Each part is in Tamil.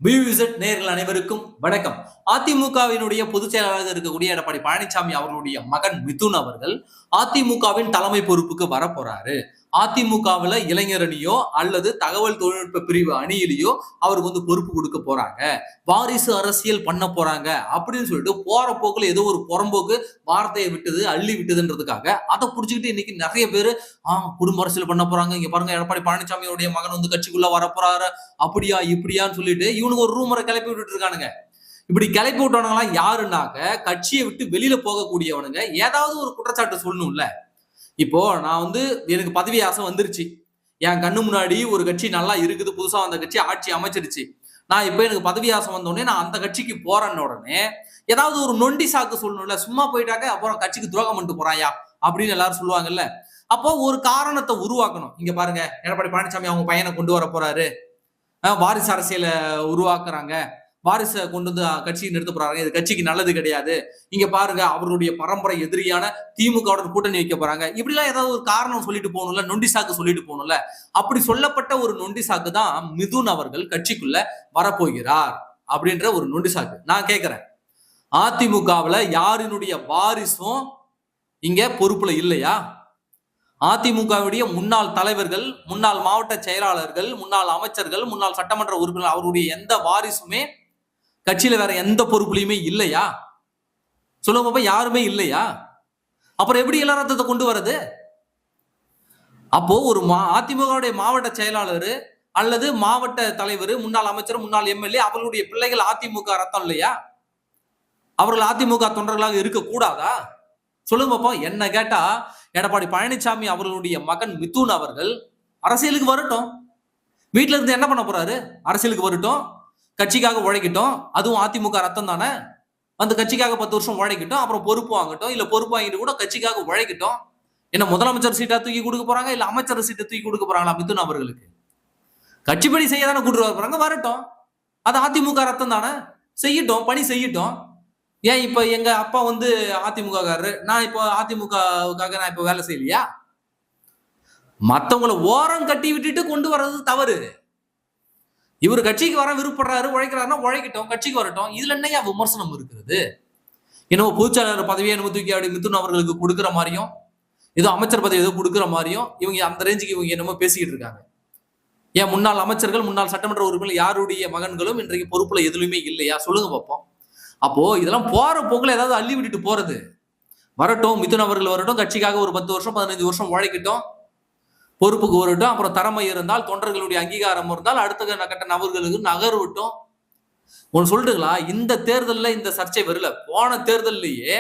பிவிசெட் நேயர்கள் அனைவருக்கும் வணக்கம். அதிமுகவினுடைய பொதுச் செயலாளராக இருக்கக்கூடிய எடப்பாடி பழனிசாமி அவர்களுடைய மகன் மிதுன் அவர்கள் அதிமுகவின் தலைமை பொறுப்புக்கு வரப்போறாரு. அதிமுகவுல இளைஞரணியோ அல்லது தகவல் தொழில்நுட்ப பிரிவு அணியிலையோ அவருக்கு பொறுப்பு கொடுக்க போறாங்க, வாரிசு அரசியல் பண்ண போறாங்க அப்படின்னு சொல்லிட்டு போற போக்குல ஏதோ ஒரு புறம்போக்கு வார்த்தையை விட்டது அள்ளி விட்டதுன்றதுக்காக அதை புடிச்சுக்கிட்டு இன்னைக்கு நிறைய பேரு குடும்ப அரசியல் பண்ண போறாங்க, இங்க பாருங்க எடப்பாடி பழனிசாமியோடைய மகன் கட்சிக்குள்ள வரப்போறாரு, அப்படியா இப்படியான்னு சொல்லிட்டு இவனுக்கு ஒரு ரூமரை கிளப்பி விட்டுட்டு இருக்கானுங்க. இப்படி கிளப்பி விட்டவனுங்களாம் யாருன்னாக்க கட்சியை விட்டு வெளியில போகக்கூடியவனுங்க. ஏதாவது ஒரு குற்றச்சாட்டு சொல்லணும்ல. இப்போ நான் எனக்கு பதவி ஆசை வந்துருச்சு. என் கண்ணு முன்னாடி ஒரு கட்சி நல்லா இருக்குது, புதுசா வந்த கட்சி ஆட்சி அமைச்சிருச்சு. நான் இப்ப எனக்கு பதவி ஆசை வந்தோடனே நான் அந்த கட்சிக்கு போறேன்னு உடனே ஏதாவது ஒரு நொண்டி சாக்கு சொல்லணும்ல. சும்மா போயிட்டாக்க அப்புறம் கட்சிக்கு துரோகம் பண்ணிட்டு போறாயா அப்படின்னு எல்லாரும் சொல்லுவாங்கல்ல. அப்போ ஒரு காரணத்தை உருவாக்கணும். இங்க பாருங்க, எடப்பாடி பழனிசாமி அவங்க பையனை கொண்டு வர போறாரு, வாரிசு அரசியலை உருவாக்குறாங்க, வாரிசை கொண்டு கட்சியை நிறுத்த போறாங்க, இது கட்சிக்கு நல்லது கிடையாது, இங்க பாருங்க அவருடைய பரம்பரை எதிரியான திமுகவுடன் கூட்டணி வைக்க போறாங்க, இப்படிலாம் ஏதாவது ஒரு காரணம் சொல்லிட்டு போகணும்ல, நொண்டி சாக்கு சொல்லிட்டு போகணும்ல. அப்படி சொல்லப்பட்ட ஒரு நொண்டி சாக்கு தான் மிதுன் அவர்கள் கட்சிக்குள்ள வரப்போகிறார் அப்படின்ற ஒரு நொண்டி சாக்கு. நான் கேட்கிறேன், அதிமுகவுல யாரினுடைய வாரிசும் இங்க பொறுப்புல இல்லையா? அதிமுகவுடைய முன்னாள் தலைவர்கள், முன்னாள் மாவட்ட செயலாளர்கள், முன்னாள் அமைச்சர்கள், முன்னாள் சட்டமன்ற உறுப்பினர் அவருடைய எந்த வாரிசுமே கட்சியில வேற எந்த பொறுப்புலையுமே இல்லையா? சொல்லுங்க, யாருமே இல்லையா? அப்புறம் எப்படி இளரத்தத்தை கொண்டு வர்றது? அப்போ ஒரு அதிமுகவுடைய மாவட்ட செயலாளர் அல்லது மாவட்ட தலைவர், முன்னாள் அமைச்சர், முன்னாள் எம்எல்ஏ அவர்களுடைய பிள்ளைகள் அதிமுக ரத்தம் இல்லையா? அவர்கள் அதிமுக தொண்டர்களாக இருக்க கூடாதா? சொல்லுங்க பாப்போம். என்ன கேட்டா எடப்பாடி பழனிசாமி அவர்களுடைய மகன் மிதுன் அவர்கள் அரசியலுக்கு வரட்டும். வீட்டுல இருந்து என்ன பண்ண போறாரு? அரசியலுக்கு வரட்டும், கட்சிக்காக உழைக்கட்டும். அதுவும் அதிமுக ரத்தம் தானே. அந்த கட்சிக்காக 10 வருஷம் உழைக்கட்டும், அப்புறம் பொறுப்பு வாங்கட்டும், இல்ல பொறுப்பு வாங்கிட்டு கூட கட்சிக்காக உழைக்கட்டும். என்ன முதலமைச்சர் சீட்டா தூக்கி கொடுக்க போறாங்க, இல்ல அமைச்சர் சீட்டை தூக்கி கொடுக்க போறாங்களா மிதுன் அவர்களுக்கு? கட்சிப்படி செய்ய தானே கூட்டு வர போறாங்க, வரட்டும். அது அதிமுக ரத்தம் தானே, செய்யட்டும், பணி செய்யட்டும். ஏன் இப்ப எங்க அப்பா அதிமுக காரரு, நான் இப்போ அதிமுகவுக்காக நான் இப்ப வேலை செய்யலையா? மத்தவங்களை ஓரம் கட்டி விட்டுட்டு கொண்டு வர்றது தவறு. இவர் கட்சிக்கு வர விருப்பப்படுறாரு, உழைக்கிறாருன்னா உழைக்கட்டும், கட்சிக்கு வரட்டும். இதுல என்னையா விமர்சனம் இருக்கிறது? என்னவோ பொதுச்செயலாளர் பதவியை என்னமோ தூக்கி அப்படி மிதுன் அவர்களுக்கு கொடுக்குற மாதிரியும், ஏதோ அமைச்சர் பதவி ஏதோ கொடுக்குற மாதிரியும் இவங்க அந்த ரேஞ்சுக்கு இவங்க என்னமோ பேசிக்கிட்டு இருக்காங்க. ஏன் முன்னாள் அமைச்சர்கள், முன்னாள் சட்டமன்ற உறுப்பினர் யாருடைய மகன்களும் இன்றைக்கு பொறுப்புல எதுலையுமே இல்லையா? சொல்லுங்க பார்ப்போம். அப்போ இதெல்லாம் போற போக்குல ஏதாவது அள்ளி விட்டுட்டு போறது. வரட்டும், மிதுன் அவர்கள் வரட்டும், கட்சிக்காக ஒரு 10 வருஷம் 15 வருஷம் உழைக்கட்டும், பொறுப்புக்கு வரட்டும். அப்புறம் திறமை இருந்தால், தொண்டர்களுடைய அங்கீகாரம் இருந்தால் அடுத்த கட்ட நபர்களுக்கு நகர்விட்டும். ஒன்னு சொல்லிட்டுங்களா, இந்த தேர்தல்ல இந்த சர்ச்சை வரல. போன தேர்தல்லையே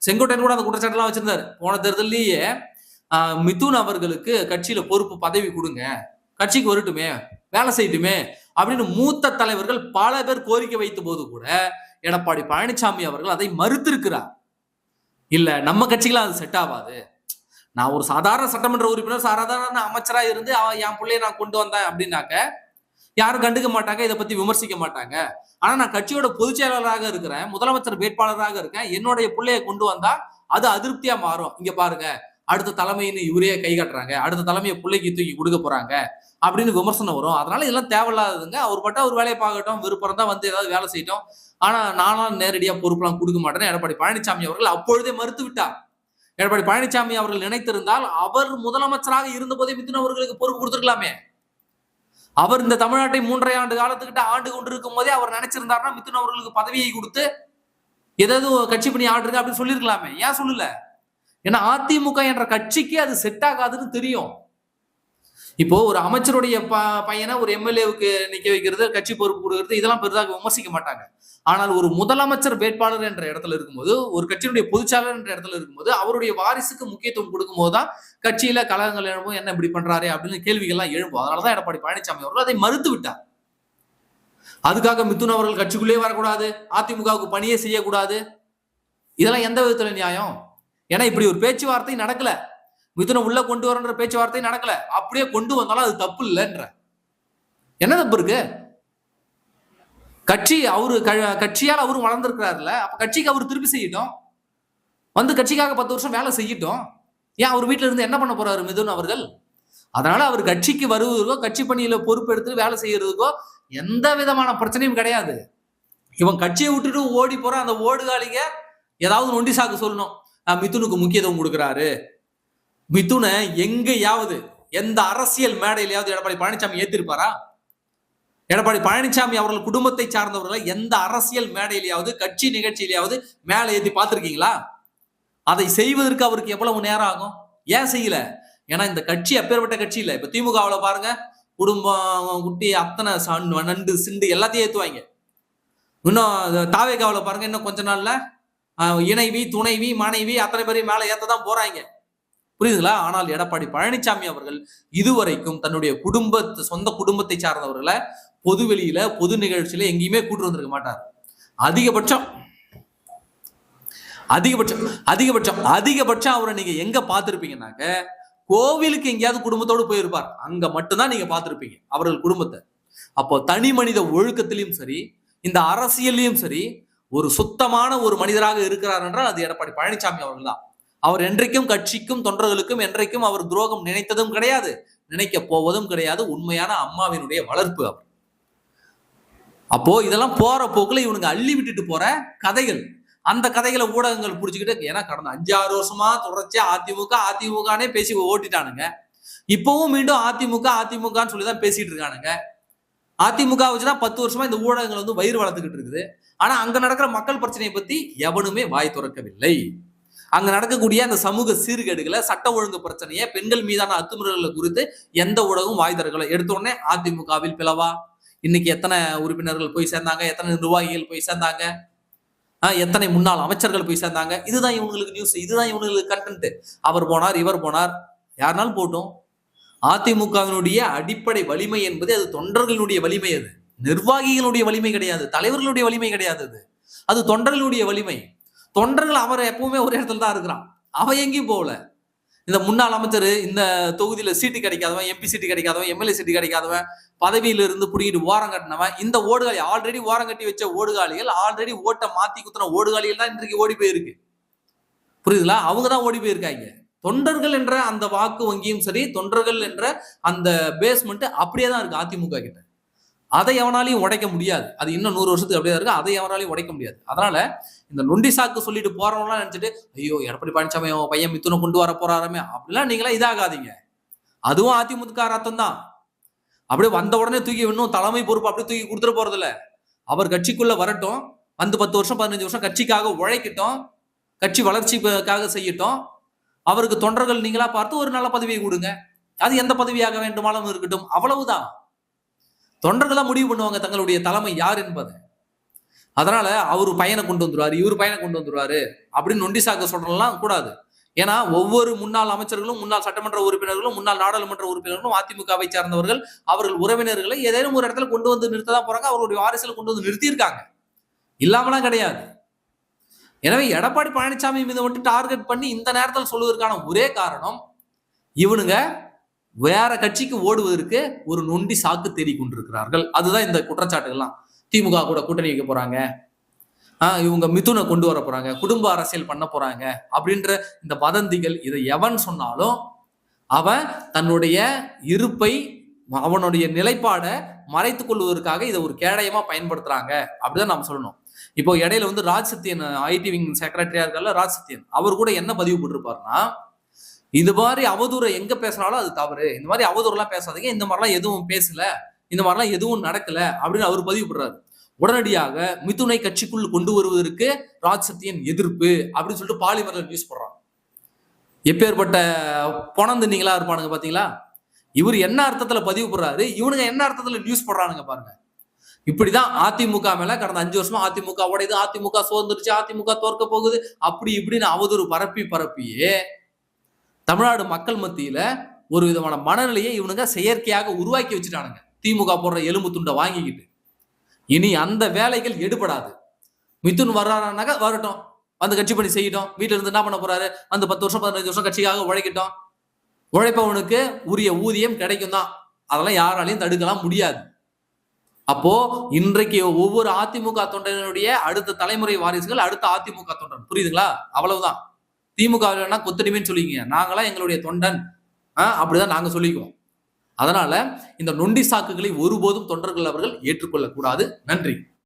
செங்கோட்டையன் கூட அந்த குற்றச்சாட்டுலாம் வச்சிருந்தாரு. போன தேர்தல்லையே மிதுன் அவர்களுக்கு கட்சியில பொறுப்பு பதவி கொடுங்க, கட்சிக்கு வரட்டுமே, வேலை செய்யட்டுமே அப்படின்னு மூத்த தலைவர்கள் பல பேர் கோரிக்கை வைத்த போது கூட எடப்பாடி பழனிசாமி அவர்கள் அதை மறுத்திருக்கிறார். இல்ல, நம்ம கட்சிக்கெல்லாம் அது செட் ஆகாது. நான் ஒரு சாதாரண சட்டமன்ற உறுப்பினர், சாதாரண அமைச்சரா இருந்து என் பிள்ளைய நான் கொண்டு வந்தேன் அப்படின்னாக்க யாரும் கண்டுக்க மாட்டாங்க, இதை பத்தி விமர்சிக்க மாட்டாங்க. ஆனா நான் கட்சியோட பொதுச் செயலாளராக இருக்கிறேன், முதலமைச்சர் வேட்பாளராக இருக்கேன், என்னுடைய பிள்ளைய கொண்டு வந்தா அது அதிருப்தியா மாறும். இங்க பாருங்க, அடுத்த தலைமைன்னு இவரே கை காட்டுறாங்க, அடுத்த தலைமையை பிள்ளைக்கு தூக்கி கொடுக்க போறாங்க அப்படின்னு விமர்சனம் வரும். அதனால இதெல்லாம் தேவையில்லாததுங்க. அவர் பட்ட ஒரு வேலையை பார்க்கட்டும், விருப்பம் தான் ஏதாவது வேலை செய்யட்டும். ஆனா நானும் நேரடியா பொறுப்பெல்லாம் கொடுக்க மாட்டேன்னு எடப்பாடி பழனிசாமி அவர்கள் அப்பொழுதே மறுத்து விட்டார். எடப்பாடி பழனிசாமி அவர்கள் நினைத்திருந்தால் அவர் முதலமைச்சராக இருந்த போதே மிதுன் அவர்களுக்கு பொறுப்பு கொடுத்திருக்கலாமே. அவர் இந்த தமிழ்நாட்டை 3.5 ஆண்டு காலத்துக்கிட்ட ஆண்டு கொண்டிருக்கும் போதே அவர் நினைச்சிருந்தாருன்னா மிதுன் அவர்களுக்கு பதவியை கொடுத்து ஏதாவது கட்சி பணி ஆடுங்க அப்படின்னு சொல்லியிருக்கலாமே. ஏன் சொல்லல? ஏன்னா அதிமுக என்ற கட்சிக்கு அது செட் ஆகாதுன்னு தெரியும். இப்போ ஒரு அமைச்சருடைய பையனை ஒரு எம்எல்ஏவுக்கு நிக்க வைக்கிறது, கட்சி பொறுப்பு கொடுக்கிறது, இதெல்லாம் பெரிதாக விமர்சிக்க மாட்டாங்க. ஆனால் ஒரு முதலமைச்சர் வேட்பாளர் என்ற இடத்துல இருக்கும்போது, ஒரு கட்சியினுடைய பொதுச்செயலாளர் என்ற இடத்துல இருக்கும்போது அவருடைய வாரிசுக்கு முக்கியத்துவம் கொடுக்கும் போதுதான் கட்சியில கலகங்கள் எழும்பும், என்ன இப்படி பண்றாரு அப்படின்னு கேள்விகள்லாம் எழும்பும். அதனாலதான் எடப்பாடி பழனிசாமி அவர்கள் அதை மறுத்து விட்டார். அதுக்காக மிதுன் அவர்கள் கட்சிக்குள்ளே வரக்கூடாது, அதிமுகவுக்கு பணியே செய்யக்கூடாது, இதெல்லாம் எந்த விதத்துல நியாயம்? ஏன்னா இப்படி ஒரு பேச்சுவார்த்தை நடக்கல, மிதுனை உள்ள கொண்டு வரன்ற பேச்சுவார்த்தை நடக்கல. அப்படியே கொண்டு வந்தாலும் அது தப்பு இல்லைன்ற. என்ன தப்பு இருக்கு? கட்சி கட்சியால் அவரும் வளர்ந்திருக்கிறாருல, அப்ப கட்சிக்கு அவர் திருப்பி செய்யட்டும், கட்சிக்காக 10 வருஷம் வேலை செய்யட்டும். ஏன் அவர் வீட்டுல இருந்து என்ன பண்ண போறாரு மிதுன் அவர்கள்? அதனால அவர் கட்சிக்கு வருவதற்கோ, கட்சி பணியில பொறுப்பு எடுத்து வேலை செய்யறதுக்கோ, எந்த விதமான பிரச்சனையும் கிடையாது. இவன் கட்சியை விட்டுட்டு ஓடி போற அந்த ஓடுகாலிங்க ஏதாவது நொண்டி சாக்கு சொல்லணும். மிதுனுக்கு முக்கியத்துவம் கொடுக்கிறாரு. மிதுனை எங்கேயாவது எந்த அரசியல் மேடையிலையாவது எடப்பாடி பழனிசாமி ஏத்திருப்பாரா? எடப்பாடி பழனிசாமி அவர்கள் குடும்பத்தை சார்ந்தவர்களை எந்த அரசியல் மேடையிலையாவது கட்சி நிகழ்ச்சியிலையாவது மேலே ஏற்றி பார்த்திருக்கீங்களா? அதை செய்வதற்கு அவருக்கு எவ்வளவு நேரம் ஆகும்? ஏன் செய்யல? ஏன்னா இந்த கட்சி அப்பேற்பட்ட கட்சி இல்லை. இப்ப திமுகவில் பாருங்க, குடும்பம் குட்டி அத்தனை நண்டு சிண்டு எல்லாத்தையும் ஏத்துவாங்க. இன்னும் தாவேகாவில் பாருங்க, இன்னும் கொஞ்ச நாள்ல இணைவி துணைவி மனைவி அத்தனை பேரையும் மேல ஏத்ததான் போறாங்க. புரியுதுங்களா? ஆனால் எடப்பாடி பழனிசாமி அவர்கள் இதுவரைக்கும் தன்னுடைய சொந்த குடும்பத்தை சார்ந்தவர்களை பொது வெளியில பொது நிகழ்ச்சியில எங்கேயுமே கூட்டு வந்திருக்க மாட்டார். அதிகபட்சம் அவரை நீங்க எங்க பார்த்திருப்பீங்கன்னாக்க, கோவிலுக்கு எங்கேயாவது குடும்பத்தோடு போயிருப்பார். அங்க மட்டும்தான் நீங்க பார்த்திருப்பீங்க அவர்கள் குடும்பத்தை. அப்போ தனி மனித ஒழுக்கத்திலையும் சரி, இந்த அரசியலையும் சரி, ஒரு சுத்தமான ஒரு மனிதராக இருக்கிறார் என்றால் அது எடப்பாடி பழனிசாமி அவர்கள் தான். அவர் என்றைக்கும் கட்சிக்கும் தொண்டர்களுக்கும் என்றைக்கும் அவர் துரோகம் நினைத்ததும் கிடையாது, நினைக்க போவதும் கிடையாது. உண்மையான அம்மாவினுடைய வளர்ப்பு அவர். அப்போ இதெல்லாம் போற போக்குல இவனுங்க அள்ளி விட்டுட்டு போற கதைகள். அந்த கதைகளை ஊடகங்கள் புடிச்சுக்கிட்டு, ஏன்னா கடந்த 5-6 வருஷமா தொடர்ச்சியா அதிமுகனே பேசி ஓட்டிட்டானுங்க. இப்பவும் மீண்டும் அதிமுகன்னு சொல்லிதான் பேசிட்டு இருக்கானுங்க. அதிமுக வச்சுதான் 10 வருஷமா இந்த ஊடகங்கள் வந்து வயிறு வளர்த்துக்கிட்டு இருக்குது. ஆனா அங்க நடக்கிற மக்கள் பிரச்சனையை பத்தி எவனுமே வாய் திறக்கவில்லை. அங்க நடக்கக்கூடிய அந்த சமூக சீர்கேடுகளை, சட்ட ஒழுங்கு பிரச்சனையை, பெண்கள் மீதான அத்துமுறைகளை குறித்து எந்த ஊடகமும் வாய் திறக்கல. எடுத்த உடனே அதிமுகவில் பிளவா, இன்னைக்கு எத்தனை உறுப்பினர்கள் போய் சேர்ந்தாங்க, எத்தனை நிர்வாகிகள் போய் சேர்ந்தாங்க, எத்தனை முன்னாள் அமைச்சர்கள் போய் சேர்ந்தாங்க, இதுதான் இவங்களுக்கு நியூஸ், இதுதான் இவங்களுக்கு கண்டென்ட். அவர் போனார், இவர் போனார், யாருனாலும் போட்டும். அதிமுகவினுடைய அடிப்படை வலிமை என்பது அது தொண்டர்களுடைய வலிமை. அது நிர்வாகிகளுடைய வலிமை கிடையாது, தலைவர்களுடைய வலிமை கிடையாது. அது தொண்டர்களுடைய வலிமை. தொண்டர்கள் அவர் எப்பவுமே ஒரு இடத்துல தான் இருக்கிறான். அவன் எங்கேயும் போகல. இந்த முன்னாள் அமைச்சர், இந்த தொகுதியில சீட்டு கிடைக்காதவன், எம்பி சீட்டு கிடைக்காதவன், எம்எல்ஏ சீட்டு கிடைக்காதவன், பதவியில இருந்து புடிங்கிட்டு ஓரம் கட்டினவன், இந்த ஓடுகாலி ஆல்ரெடி ஓரம் கட்டி வச்ச ஓடுகாலிகள், ஆல்ரெடி ஓட்ட மாத்தி குத்துன ஓடுகாலிகள் தான் இன்றைக்கு ஓடி போயிருக்கு. புரியுதுங்களா? அவங்கதான் ஓடி போயிருக்காங்க. தொண்டர்கள் என்ற அந்த வாக்கு வங்கியும் சரி, தொண்டர்கள் என்ற அந்த பேஸ்மெண்ட் அப்படியே தான் இருக்கு அதிமுக கிட்ட. அதை எவனாலையும் உடைக்க முடியாது. அது இன்னும் 100 வருஷத்துக்கு அப்படியே இருக்கு. அதை எவனாலையும் உடைக்க முடியாது. அதனால இந்த நொண்டி சாக்கு சொல்லிட்டு போறவங்களாம் நினைச்சிட்டு, ஐயோ எடப்பாடி பழனிசாமி பையன் மிதுனை கொண்டு வர போறாருமே அப்படிலாம் நீங்களா இதாகாதீங்க. அதுவும் அதிமுக ரத்தம் தான். அப்படியே வந்த உடனே தூக்கி இன்னும் தலைமை பொறுப்பு அப்படியே தூக்கி கொடுத்துட போறது இல்ல. அவர் கட்சிக்குள்ள வரட்டும், வந்து 10 வருஷம் 15 வருஷம் கட்சிக்காக உழைக்கட்டும், கட்சி வளர்ச்சிக்காக செய்யட்டும். அவருக்கு தொண்டர்கள் நீங்களா பார்த்து ஒரு நல்ல பதவியை கொடுங்க. அது எந்த பதவியாக வேண்டுமானாலும் இருக்கட்டும். அவ்வளவுதான். தொண்டர்களா முடிவு பண்ணுவாங்க தங்களுடைய தலைமை யார் என்பதை. அதனால அவரு பையனை கொண்டு வந்துருவாரு, இவரு பையனை கொண்டு வந்துருவாரு அப்படின்னு நொண்டி சாக்க சொல்றதெல்லாம் கூடாது. ஏன்னா ஒவ்வொரு முன்னாள் அமைச்சர்களும், முன்னாள் சட்டமன்ற உறுப்பினர்களும், முன்னாள் நாடாளுமன்ற உறுப்பினர்களும் அதிமுகவை சார்ந்தவர்கள், அவர்கள் உறவினர்களை ஏதேனும் ஒரு இடத்துல கொண்டு வந்து நிறுத்ததான் போறாங்க. அவர்களுடைய வாரிசுல கொண்டு வந்து நிறுத்தியிருக்காங்க, இல்லாமலாம் கிடையாது. எனவே எடப்பாடி பழனிசாமி மீது மட்டும் டார்கெட் பண்ணி இந்த நேரத்தில் சொல்வதற்கான ஒரே காரணம், இவனுங்க வேற கட்சிக்கு ஓடுவதற்கு ஒரு நொண்டி சாக்கு தேடி கொண்டிருக்கிறார்கள். அதுதான் இந்த குற்றச்சாட்டுகள்லாம். திமுக கூட கூட்டணி வைக்க போறாங்க, இவங்க மிதுனை கொண்டு வர போறாங்க, குடும்ப அரசியல் பண்ண போறாங்க அப்படின்ற இந்த வதந்திகள், இதை எவன் சொன்னாலும் அவன் தன்னுடைய இருப்பை, அவனுடைய நிலைப்பாடை மறைத்துக் கொள்வதற்காக இதை ஒரு கேடயமா பயன்படுத்துறாங்க அப்படிதான் நாம சொல்லணும். இப்போ இடையில வந்து ராஜ் சத்யன், ஐடி விங் செக்ரட்டரியா இருக்கால ராஜ் சத்யன், அவர் கூட என்ன பதிவு போட்டிருப்பாருன்னா, இது மாதிரி அவதூறை எங்க பேசினாலும் அது தவறு, இந்த மாதிரி அவதூறுலாம் பேசாதீங்க, இந்த மாதிரிலாம் எதுவும் பேசல, இந்த மாதிரிலாம் எதுவும் நடக்கல அப்படின்னு அவர் பதிவு பண்றாரு. உடனடியாக மிதுனை கட்சிக்குள் கொண்டு வருவதற்கு ராஜ் சத்யன் எதிர்ப்பு அப்படின்னு சொல்லிட்டு பாலிமர்ல நியூஸ் போடுறான். எப்பேற்பட்ட பொணந்தினீங்களா இருப்பானுங்க பாத்தீங்களா? இவர் என்ன அர்த்தத்துல பதிவு போடுறாரு, இவனுங்க என்ன அர்த்தத்துல நியூஸ் போடுறானுங்க பாருங்க. இப்படிதான் அதிமுக மேல கடந்த 5 வருஷமா அதிமுக உடையது, அதிமுக சோர்ந்துருச்சு, அதிமுக தோற்க போகுது, அப்படி இப்படின்னு அவதூறு பரப்பியே தமிழ்நாடு மக்கள் மத்தியில ஒரு விதமான மனநிலையை இவனுங்க செயற்கையாக உருவாக்கி வச்சுட்டானுங்க. திமுக போடுற எலும்பு துண்டை வாங்கிக்கிட்டு இனி அந்த வேலைகள் எடுபடாது. மிதுன் வர்றாருனாக்க வரட்டும், வந்து கட்சி பணி செய்யட்டும், வீட்டுல இருந்து என்ன பண்ண போறாரு, அந்த 10 வருஷம் 15 வருஷம் கட்சிக்காக உழைக்கட்டும், உழைப்பவனுக்கு உரிய ஊதியம் கிடைக்கும் தான், அதெல்லாம் யாராலையும் தடுக்கலாம் முடியாது. அப்போ இன்றைக்கு ஒவ்வொரு அதிமுக தொண்டனுடைய அடுத்த தலைமுறை வாரிசுகள் அடுத்த அதிமுக தொண்டன், புரியுதுங்களா? அவ்வளவுதான். திமுக கொத்தடிமைன்னு சொல்லிக்கீங்க, நாங்களாம் எங்களுடைய தொண்டன் அப்படிதான் நாங்க சொல்லிக்குவோம். அதனால இந்த நொண்டி சாக்குகளை ஒருபோதும் தொண்டர்கள் அவர்கள் ஏற்றுக்கொள்ளக்கூடாது. நன்றி.